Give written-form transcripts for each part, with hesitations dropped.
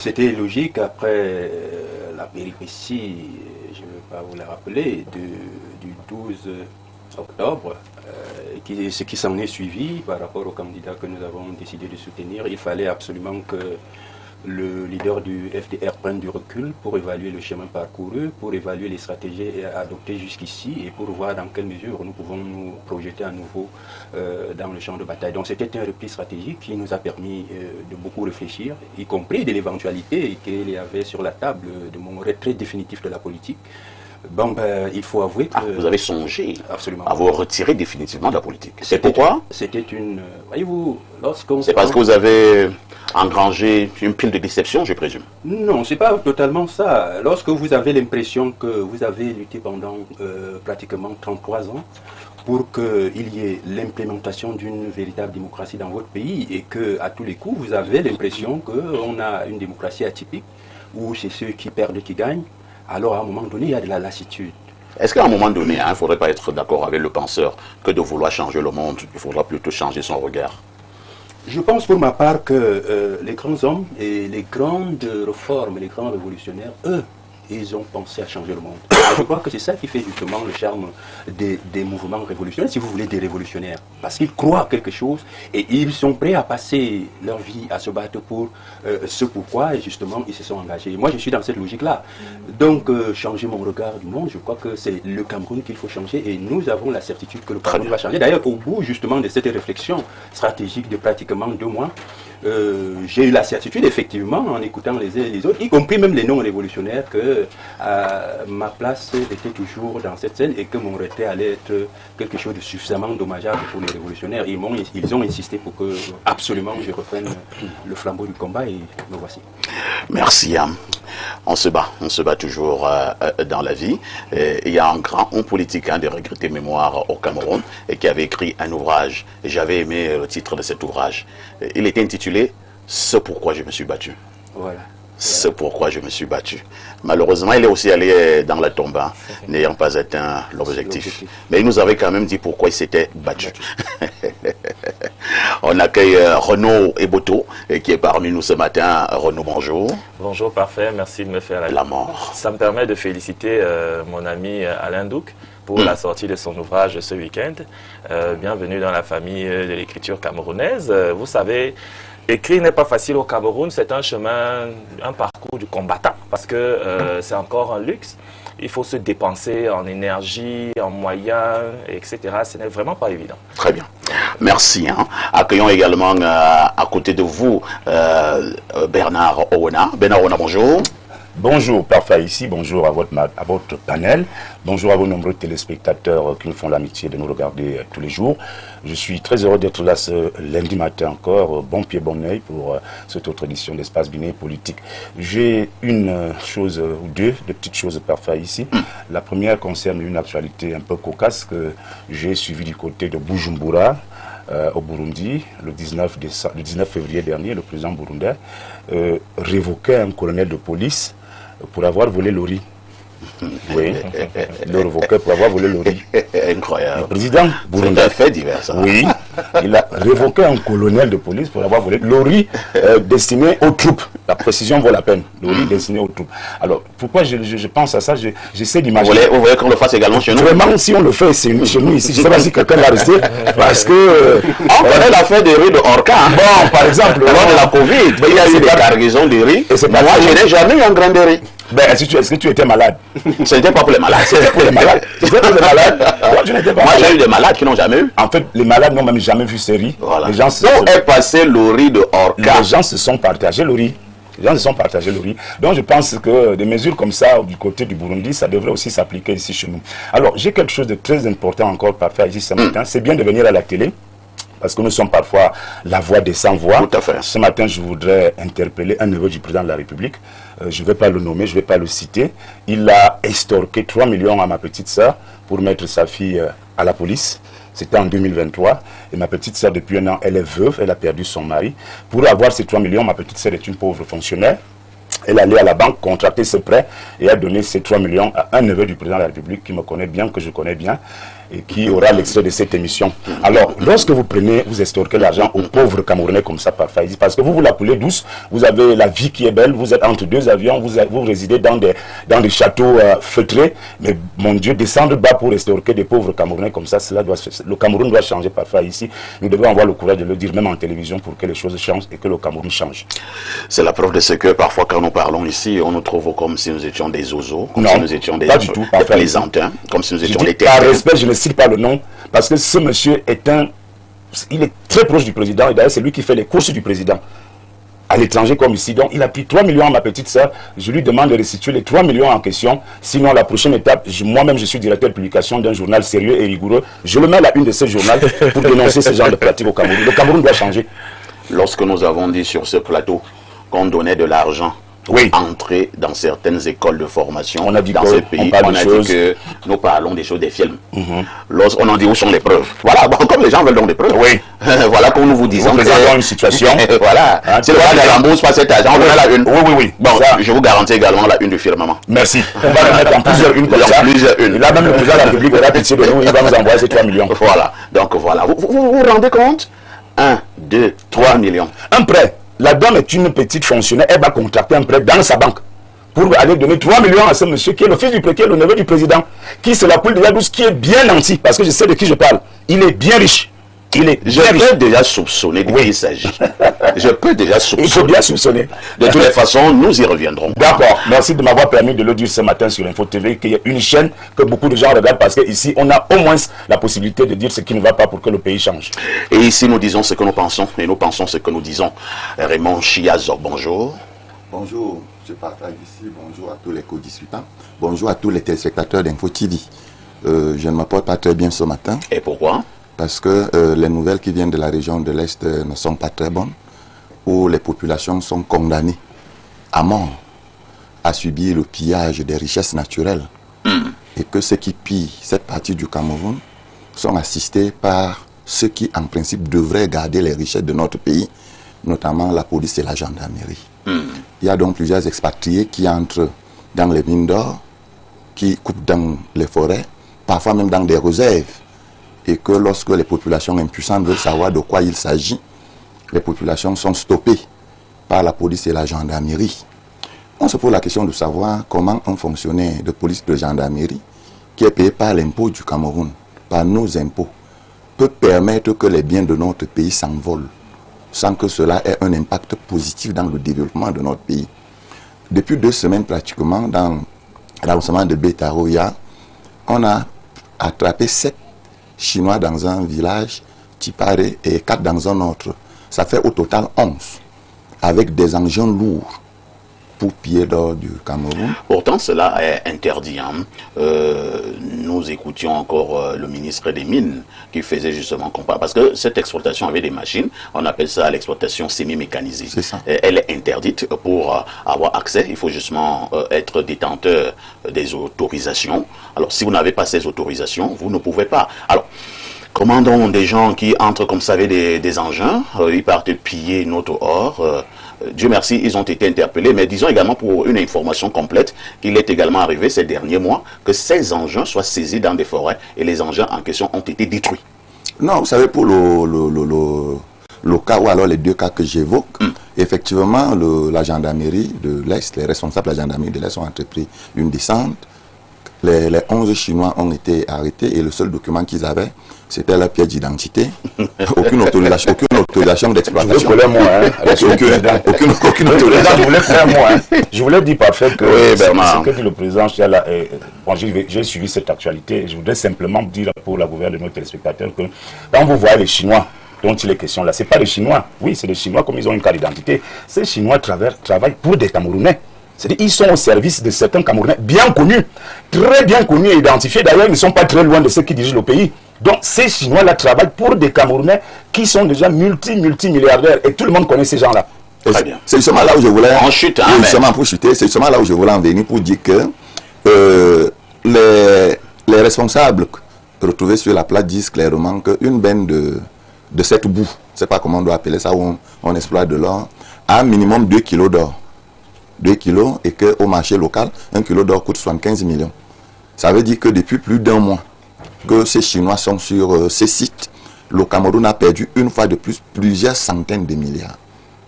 C'était logique après la péripétie, je ne vais pas vous la rappeler, du 12 octobre, ce qui s'en est suivi par rapport au candidat que nous avons décidé de soutenir. Il fallait absolument que le leader du FDR prenne du recul pour évaluer le chemin parcouru, pour évaluer les stratégies adoptées jusqu'ici et pour voir dans quelle mesure nous pouvons nous projeter à nouveau dans le champ de bataille. Donc c'était un repli stratégique qui nous a permis de beaucoup réfléchir, y compris de l'éventualité qu'il y avait sur la table de mon retrait définitif de la politique. Bon, il faut avouer que... vous avez songé absolument à vous retirer définitivement de la politique. C'est pourquoi? C'était une... Voyez-vous, lorsqu'on... C'est parce que vous avez engrangé une pile de déception, je présume. Non, c'est pas totalement ça. Lorsque vous avez l'impression que vous avez lutté pendant pratiquement 33 ans pour qu'il y ait l'implémentation d'une véritable démocratie dans votre pays et que à tous les coups, vous avez l'impression qu'on a une démocratie atypique où c'est ceux qui perdent qui gagnent, alors à un moment donné, il y a de la lassitude. Est-ce qu'à un moment donné, il ne faudrait pas être d'accord avec le penseur que de vouloir changer le monde, il faudra plutôt changer son regard? Je pense pour ma part que les grands hommes et les grandes réformes, les grands révolutionnaires, eux, ils ont pensé à changer le monde. Je crois que c'est ça qui fait justement le charme des mouvements révolutionnaires, si vous voulez, des révolutionnaires. Parce qu'ils croient à quelque chose et ils sont prêts à passer leur vie à se battre pour ce pourquoi, et justement, ils se sont engagés. Moi, je suis dans cette logique-là. Donc, changer mon regard du monde, je crois que c'est le Cameroun qu'il faut changer et nous avons la certitude que le Cameroun va changer. D'ailleurs, au bout, justement, de cette réflexion stratégique de pratiquement 2 mois, j'ai eu la certitude, effectivement, en écoutant les uns et les autres, y compris même les non-révolutionnaires, que ma place était toujours dans cette scène et que mon retrait allait être quelque chose de suffisamment dommageable pour les révolutionnaires. Ils ont insisté pour que absolument je reprenne le flambeau du combat et me voici. Merci. On se bat toujours dans la vie. Il y a un grand homme politique de regretter mémoire au Cameroun et qui avait écrit un ouvrage. J'avais aimé le titre de cet ouvrage. Il était intitulé « Ce pourquoi je me suis battu ». Voilà. C'est pourquoi je me suis battu. Malheureusement, il est aussi allé dans la tombe, n'ayant pas atteint l'objectif. Mais il nous avait quand même dit pourquoi il s'était battu. On accueille Renaud Eboto, qui est parmi nous ce matin. Renaud, bonjour. Bonjour, parfait. Merci de me faire la mort. Ça me permet de féliciter mon ami Alain Douk pour la sortie de son ouvrage ce week-end. Bienvenue dans la famille de l'écriture camerounaise. Vous savez, écrire n'est pas facile au Cameroun, c'est un chemin, un parcours du combattant, parce que c'est encore un luxe. Il faut se dépenser en énergie, en moyens, etc. Ce n'est vraiment pas évident. Très bien. Merci. Accueillons également à côté de vous Bernard Owena. Bernard Owena, bonjour. Bonjour, parfait ici. Bonjour à votre panel. Bonjour à vos nombreux téléspectateurs qui nous font l'amitié de nous regarder tous les jours. Je suis très heureux d'être là ce lundi matin encore, bon pied, bon oeil pour cette autre édition d'Espace Biné Politique. J'ai une chose ou deux de petites choses parfait ici. La première concerne une actualité un peu cocasse que j'ai suivie du côté de Bujumbura. Au Burundi, le 19 février dernier, le président burundais révoquait un colonel de police pour avoir volé le riz. Oui, il le révoquait pour avoir volé le riz. Incroyable. Le président burundais. C'est un fait divers, ça. Oui, il a révoqué un colonel de police pour avoir volé le riz destiné aux troupes. La précision vaut la peine. Le riz destiné aux troupes. Alors, pourquoi je pense à ça? J'essaie d'imaginer. Vous voulez qu'on le fasse également chez nous? Vraiment, si on le fait chez nous ici, je ne sais pas si quelqu'un va rester. Parce que. On connaît l'affaire des riz de Orca. Bon, par exemple. Lors de la Covid, il y a eu des cargaisons de riz. Moi, je n'ai jamais eu un grain de riz. Ben, est-ce que tu étais malade? Ce n'était pas pour les malades. C'était pour les malades. C'était pour les malades. Moi, j'ai eu des malades qui n'ont jamais eu. En fait, les malades n'ont même jamais vu ce riz. Voilà. Les gens où est passé le riz de Orca? Les gens se sont partagés le riz. Les gens se sont partagés le riz. Donc, je pense que des mesures comme ça, du côté du Burundi, ça devrait aussi s'appliquer ici chez nous. Alors, j'ai quelque chose de très important encore à faire ici ce matin. C'est bien de venir à la télé. Parce que nous sommes parfois la voix des sans-voix. Tout à fait. Ce matin, je voudrais interpeller un neveu du président de la République. Je ne vais pas le nommer, je ne vais pas le citer. Il a extorqué 3 millions à ma petite sœur pour mettre sa fille à la police. C'était en 2023. Et ma petite sœur, depuis un an, elle est veuve, elle a perdu son mari. Pour avoir ces 3 millions, ma petite sœur est une pauvre fonctionnaire. Elle est allée à la banque, contracter ce prêt et a donné ces 3 millions à un neveu du président de la République qui me connaît bien, que je connais bien. et qui aura l'extrait de cette émission. Alors, lorsque vous prenez, vous estorquez l'argent aux pauvres Camerounais comme ça par faillite, parce que vous la coulez douce, vous avez la vie qui est belle, vous êtes entre deux avions, vous résidez dans des châteaux feutrés, mais mon Dieu, descendre bas pour estorquer des pauvres Camerounais comme ça, le Cameroun doit changer par faillite ici. Nous devons avoir le courage de le dire même en télévision pour que les choses changent et que le Cameroun change. C'est la preuve de ce que parfois quand nous parlons ici, on nous trouve comme si nous étions des oiseaux, comme non, si nous étions des plaisantins, comme si nous étions des terres. Par respect, je ne cite pas le nom, parce que ce monsieur il est très proche du président, et d'ailleurs c'est lui qui fait les courses du président. À l'étranger comme ici, donc il a pris 3 millions à ma petite soeur, je lui demande de restituer les 3 millions en question, sinon la prochaine étape, moi-même je suis directeur de publication d'un journal sérieux et rigoureux, je le mets à la une de ce journal pour dénoncer ce genre de pratiques au Cameroun. Le Cameroun doit changer. Lorsque nous avons dit sur ce plateau qu'on donnait de l'argent pour entrer dans certaines écoles de formation on a dit dans ce pays, on a dit que nous parlons des choses des films. Lorsqu'on en dit où sont les preuves. Voilà, bon, comme les gens veulent donc des preuves. Oui. Voilà comme nous vous disons. Vous présentons une situation. Voilà. Hein, c'est le cas de rembourse pas cet argent, on a la une. Oui. Bon, je vous garantis également la une du firmament. Merci. On va le mettre en plusieurs unes comme ça. Plusieurs unes. Et là même le président de la République aura pitié de nous, il va nous envoyer ces 3 millions. Voilà. Donc voilà. Vous vous rendez compte? 1, 2, 3 millions. Un prêt. La dame est une petite fonctionnaire, elle va contracter un prêt dans sa banque pour aller donner 3 millions à ce monsieur qui est le fils du président, le neveu du président, qui se la coule déjà douce, qui est bien nanti, parce que je sais de qui je parle. Il est bien riche. Je peux déjà soupçonner de qui il s'agit. Je peux déjà soupçonner. Il faut bien soupçonner. De toutes les façons, nous y reviendrons. D'accord. Merci de m'avoir permis de le dire ce matin sur Info TV, qu'il y a une chaîne que beaucoup de gens regardent parce qu'ici, on a au moins la possibilité de dire ce qui ne va pas pour que le pays change. Et ici, nous disons ce que nous pensons et nous pensons ce que nous disons. Raymond Chiazo, bonjour. Bonjour, je partage ici. Bonjour à tous les co-discutants. Bonjour à tous les téléspectateurs d'Info TV. Je ne me porte pas très bien ce matin. Et pourquoi? Parce que les nouvelles qui viennent de la région de l'Est ne sont pas très bonnes, où les populations sont condamnées à mort à subir le pillage des richesses naturelles. Et que ceux qui pillent cette partie du Cameroun sont assistés par ceux qui, en principe, devraient garder les richesses de notre pays, notamment la police et la gendarmerie. Il y a donc plusieurs expatriés qui entrent dans les mines d'or, qui coupent dans les forêts, parfois même dans des réserves. Et que lorsque les populations impuissantes veulent savoir de quoi il s'agit, les populations sont stoppées par la police et la gendarmerie. On se pose la question de savoir comment un fonctionnaire de police de gendarmerie, qui est payé par l'impôt du Cameroun, par nos impôts, peut permettre que les biens de notre pays s'envolent, sans que cela ait un impact positif dans le développement de notre pays. Depuis 2 semaines pratiquement, dans l'arrondissement de Betaroya, on a attrapé 7 Chinois dans un village, Tipare, et 4 dans un autre. Ça fait au total 11, avec des engins lourds pour piller d'or du Cameroun. Pourtant, cela est interdit. Hein. Nous écoutions encore le ministre des Mines qui faisait justement comparer. Parce que cette exploitation avait des machines, on appelle ça l'exploitation semi-mécanisée. C'est ça. Elle est interdite. Pour avoir accès, il faut justement être détenteur des autorisations. Alors, si vous n'avez pas ces autorisations, vous ne pouvez pas. Alors, comment donc des gens qui entrent comme ça avec des engins, ils partent piller notre or, Dieu merci, ils ont été interpellés, mais disons également pour une information complète qu'il est également arrivé ces derniers mois que ces engins soient saisis dans des forêts et les engins en question ont été détruits. Non, vous savez, pour le cas ou alors les 2 cas que j'évoque, effectivement, la gendarmerie de l'Est, les responsables de la gendarmerie de l'Est ont entrepris une descente. Les 11 Chinois ont été arrêtés et le seul document qu'ils avaient, c'était la pièce d'identité. Aucune autorisation d'exploitation. Aucune autorisation. Je voulais faire moi. Je voulais dire parfait que ce que dit le président Chiala, bon, j'ai suivi cette actualité. Je voudrais simplement dire pour la gouverne de nos téléspectateurs que quand vous voyez les Chinois dont il est question là, ce n'est pas les Chinois. Oui, c'est les Chinois comme ils ont une carte d'identité. Ces Chinois travaillent pour des Camerounais. C'est-à-dire qu'ils sont au service de certains Camerounais bien connus, très bien connus et identifiés. D'ailleurs, ils ne sont pas très loin de ceux qui dirigent le pays. Donc, ces Chinois-là travaillent pour des Camerounais qui sont déjà multimilliardaires. Et tout le monde connaît ces gens-là. C'est justement là où je voulais... En chute, hein, justement pour chuter, c'est justement là où je voulais en venir pour dire que les responsables retrouvés sur la plate disent clairement qu'une benne de cette boue, je ne sais pas comment on doit appeler ça, où on exploite de l'or, a un minimum 2 kilos d'or. 2 kilos et qu'au marché local, 1 kilo d'or coûte 75 millions. Ça veut dire que depuis plus d'1 mois, que ces Chinois sont sur ces sites, le Cameroun a perdu une fois de plus plusieurs centaines de milliards.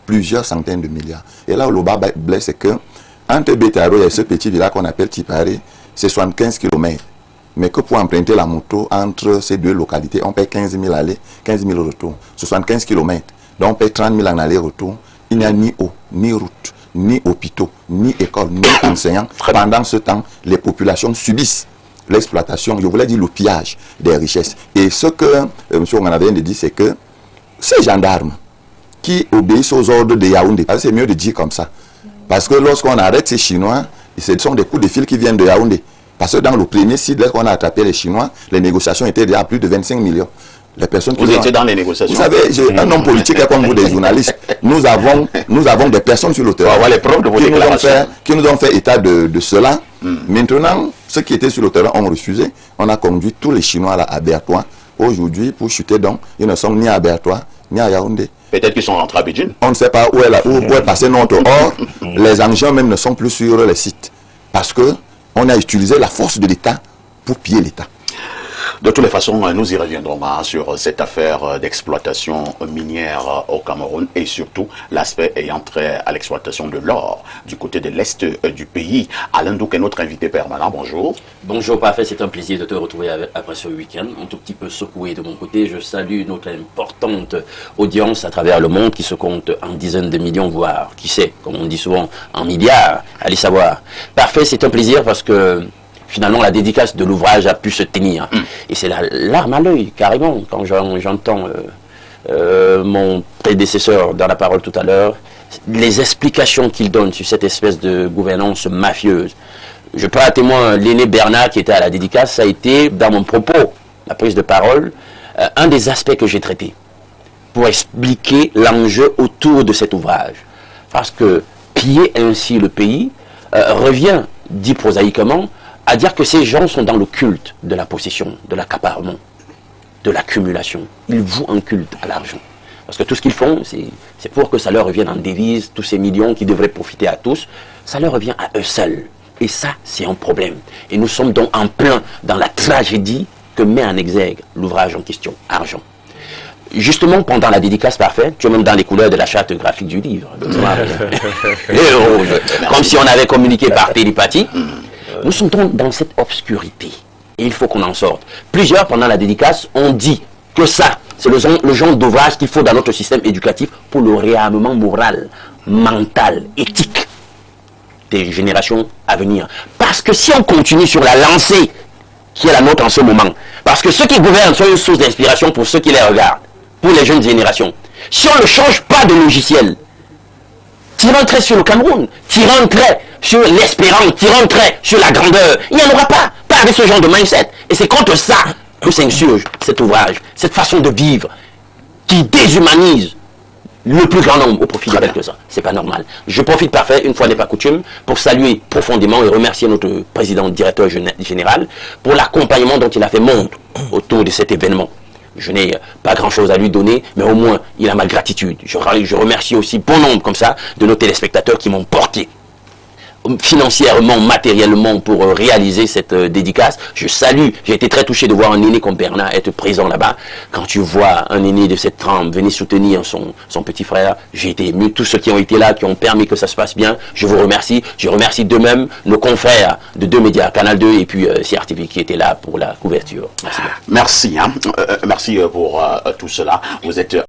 Plusieurs centaines de milliards. Et là où le bas blesse, c'est que entre Betaro et ce petit village qu'on appelle Tiparé, c'est 75 km. Mais que pour emprunter la moto entre ces deux localités, on paie 15 000 aller, 15 000 retour. 75 km. Donc on paie 30 000 en aller-retour. Il n'y a ni eau, ni route, ni hôpitaux, ni école, ni enseignants. Pendant ce temps, les populations subissent l'exploitation, je voulais dire le pillage des richesses. Et ce que M. Ongana vient de dire, c'est que ces gendarmes qui obéissent aux ordres de Yaoundé, c'est mieux de dire comme ça. Parce que lorsqu'on arrête ces Chinois, ce sont des coups de fil qui viennent de Yaoundé. Parce que dans le premier site, lorsqu'on a attrapé les Chinois, les négociations étaient déjà à plus de 25 millions. Les personnes qui vous étiez dans les négociations. Vous savez, j'ai un homme politique comme vous, des journalistes. Nous avons des personnes sur le terrain avoir les preuves de vos déclarations. Qui nous ont fait état de cela. Maintenant, ceux qui étaient sur le terrain ont refusé. On a conduit tous les Chinois là à Béatois. Aujourd'hui, pour chuter donc, ils ne sont ni à Béatois, ni à Yaoundé. Peut-être qu'ils sont rentrés à Bédjine. On ne sait pas où est passé notre or. Les engins même ne sont plus sur les sites. Parce que on a utilisé la force de l'État pour piller l'État. De toutes les façons, nous y reviendrons sur cette affaire d'exploitation minière au Cameroun et surtout l'aspect ayant trait à l'exploitation de l'or du côté de l'Est du pays. Alain Douk est notre invité permanent. Bonjour. Bonjour, parfait. C'est un plaisir de te retrouver après ce week-end. Un tout petit peu secoué de mon côté. Je salue notre importante audience à travers le monde qui se compte en dizaines de millions, voire, qui sait, comme on dit souvent, en milliards. Allez savoir. Parfait, c'est un plaisir parce que finalement, la dédicace de l'ouvrage a pu se tenir. Et c'est la larme à l'œil, carrément, quand j'entends mon prédécesseur dans la parole tout à l'heure, les explications qu'il donne sur cette espèce de gouvernance mafieuse. Je prends à témoin l'aîné Bernard qui était à la dédicace, ça a été, dans mon propos, la prise de parole, un des aspects que j'ai traités pour expliquer l'enjeu autour de cet ouvrage. Parce que piller ainsi le pays revient, dit prosaïquement, à dire que ces gens sont dans le culte de la possession, de l'accaparement, de l'accumulation. Ils vouent un culte à l'argent. Parce que tout ce qu'ils font, c'est pour que ça leur revienne en devise, tous ces millions qui devraient profiter à tous, ça leur revient à eux seuls. Et ça, c'est un problème. Et nous sommes donc en plein dans la tragédie que met en exergue l'ouvrage en question, Argent. Justement, pendant la dédicace parfaite, tu es même dans les couleurs de la charte graphique du livre. Comme si on avait communiqué par télépathie. Nous sommes donc dans cette obscurité. Et il faut qu'on en sorte. Plusieurs, pendant la dédicace, ont dit que ça, c'est le genre d'ouvrage qu'il faut dans notre système éducatif pour le réarmement moral, mental, éthique des générations à venir. Parce que si on continue sur la lancée qui est la nôtre en ce moment, parce que ceux qui gouvernent sont une source d'inspiration pour ceux qui les regardent, pour les jeunes générations. Si on ne change pas de logiciel, tirant un trait sur le Cameroun, tirant un trait sur l'espérance, tirant un trait sur la grandeur, il n'y en aura pas. Pas avec ce genre de mindset. Et c'est contre ça que s'insurge cet ouvrage, cette façon de vivre qui déshumanise le plus grand nombre au profit de quelques-uns. C'est pas normal. Je profite parfait, une fois n'est pas coutume, pour saluer profondément et remercier notre président directeur général pour l'accompagnement dont il a fait montre autour de cet événement. Je n'ai pas grand-chose à lui donner, mais au moins, il a ma gratitude. Je remercie aussi bon nombre comme ça de nos téléspectateurs qui m'ont porté financièrement, matériellement pour réaliser cette dédicace. Je salue, j'ai été très touché de voir un aîné comme Bernard être présent là-bas. Quand tu vois un aîné de cette trempe venir soutenir son petit frère, j'ai été ému. Tous ceux qui ont été là, qui ont permis que ça se passe bien, je vous remercie. Je remercie de même nos confrères de deux médias, Canal 2 et puis CRTV qui étaient là pour la couverture. Merci bien. Merci, merci pour tout cela. Vous êtes